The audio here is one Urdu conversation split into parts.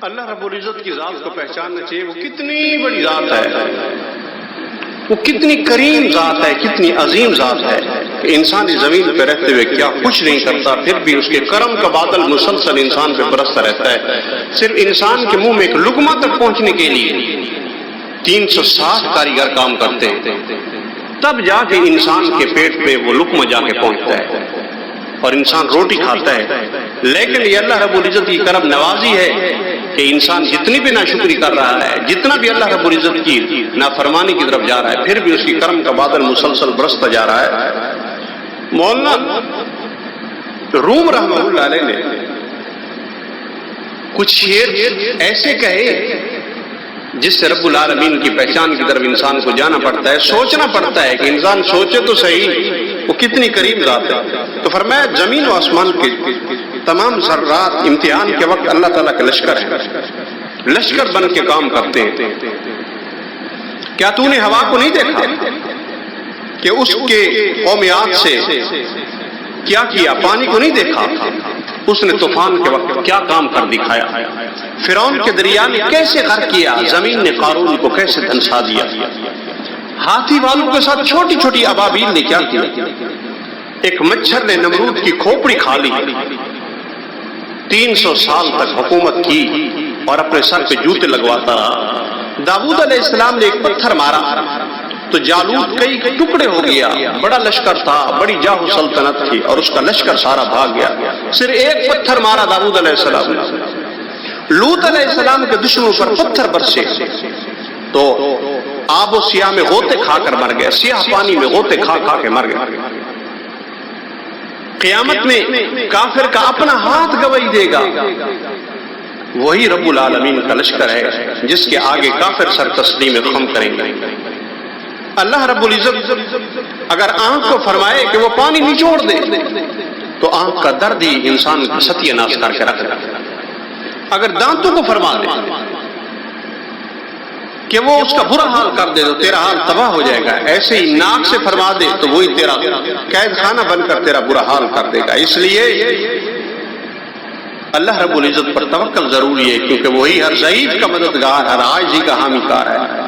اللہ رب العزت کی ذات کو پہچاننا چاہیے، وہ کتنی بڑی ذات ہے، وہ کتنی کریم ذات ہے، کتنی عظیم ذات ہے کہ انسان اس زمین پہ رہتے ہوئے کیا کچھ نہیں کرتا، پھر بھی اس کے کرم کا بادل مسلسل انسان پہ برستا رہتا ہے۔ صرف انسان کے منہ میں ایک لقمہ تک پہنچنے کے لیے 360 کاریگر کام کرتے ہیں، تب جا کے انسان کے پیٹ پہ وہ لقمہ جا کے پہنچتا ہے اور انسان روٹی کھاتا ہے۔ لیکن یہ اللہ رب العزت کی کرم نوازی ہے کہ انسان جتنی بھی ناشکری کر رہا ہے، جتنا بھی اللہ رب العزت کی نافرمانی کی طرف جا رہا ہے، پھر بھی اس کی کرم کا بادل مسلسل برستا جا رہا ہے۔ مولانا روم رحمہ اللہ علیہ نے کچھ شعر ایسے کہے جس سے رب العالمین کی پہچان کی طرف انسان کو جانا پڑتا ہے، سوچنا پڑتا ہے کہ انسان سوچے تو صحیح وہ کتنی قریب ذات ہے۔ تو فرمایا زمین و آسمان کے تمام ذرات امتحان کے وقت اللہ تعالیٰ کا لشکر ہے، لشکر بن کے کام کرتے ہیں۔ کیا تو نے ہوا کو نہیں دیکھا کہ اس کے قومیات سے کیا کیا؟ پانی کو نہیں دیکھا اس نے طوفان کے وقت کیا کام کر دکھایا؟ فرعون کے دریا نے کیسے غرق کیا؟ زمین نے قارون کو کیسے دھنسا دیا؟ ہاتھی والوں کے ساتھ چھوٹی چھوٹی ابابیل نے کیا کیا؟ ایک مچھر نے نمرود کی کھوپڑی کھا لی، 300 سال تک حکومت کی اور اپنے سر پہ جوتے لگواتا رہا۔ داؤد علیہ السلام نے ایک پتھر مارا تو جالوت کئی ٹکڑے ہو گیا، بڑا لشکر تھا، بڑی جاہو سلطنت تھی اور اس کا لشکر سارا بھاگ گیا۔ صرف ایک پتھر مارا داؤد علیہ السلام نے۔ لوط علیہ السلام کے دشمنوں پر پتھر برسے تو آب و سیاہ میں غوطے کھا کر مر گئے، سیاہ پانی میں غوطے کھا کھا کے مر گئے۔ قیامت میں کافر کا اپنا ہاتھ گواہی دے گا، وہی رب العالمین کا لشکر ہے جس کے آگے کافر سر تسلیم خم کریں گے۔ اللہ رب العزت اگر آنکھ کو فرمائے کہ وہ پانی نچوڑ دے تو آنکھ کا درد ہی انسان کو ستیہ ناش کر کے رکھ دے۔ اگر دانتوں کو فرما دے کہ وہ اس کا برا حال کر دے تو تیرا حال تباہ ہو جائے گا، ایسے ہی ناک سے فرما دے تو وہی تیرا قید خانہ بن کر تیرا برا حال کر دے گا۔ اس لیے اللہ رب العزت پر توکل ضروری ہے، کیونکہ وہی ہر ضعیف کا مددگار، ہر عاجزی کا حامی کار ہے۔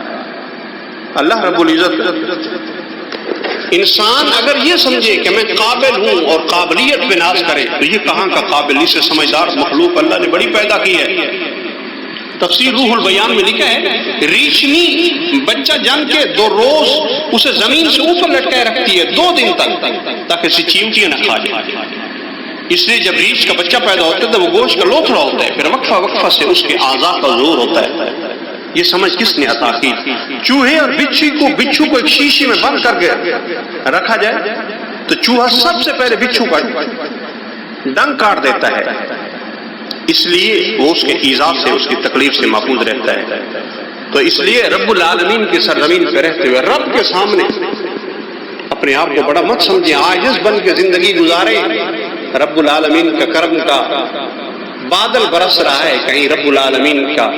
اللہ رب العزت انسان اگر یہ سمجھے کہ میں قابل ہوں اور قابلیت پہ ناز کرے تو یہ کہاں کا قابل؟ اس سے سمجھدار مخلوق اللہ نے بڑی پیدا کی ہے۔ تفسیر روح البیان میں لکھا ہے ریشنی بچہ جن کے 2 روز اسے زمین سے اوپر لٹکائے رکھتی ہے 2 دن تک تاکہ اسے چیونٹیاں نہ کھا جائے۔ اس لیے جب ریچھ کا بچہ پیدا ہوتا ہے تو وہ گوشت کا لوتھڑا ہوتا ہے، پھر وقفہ وقفہ سے اس کے اعضاء کا زور ہوتا ہے۔ یہ سمجھ کس نے عطا کی؟ چوہے اور بچھو کو ایک شیشے میں بند کر کے رکھا جائے تو چوہا سب سے پہلے بچھو کا ڈنگ کاٹ دیتا ہے، اس لیے وہ اس کے ایذا سے، اس کی تکلیف سے محفوظ رہتا ہے۔ تو اس لیے رب العالمین کی سرزمین پہ رہتے ہوئے رب کے سامنے اپنے آپ کو بڑا مت سمجھیں، عاجز بن کے زندگی گزارے۔ رب العالمین کا کرم کا بادل برس رہا ہے، کہیں رب العالمین کا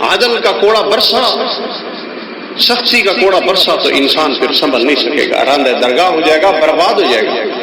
عدل کا کوڑا برسا، سختی کا کوڑا برسا تو انسان پھر سنبھل نہیں سکے گا، راندہ درگاہ ہو جائے گا، برباد ہو جائے گا۔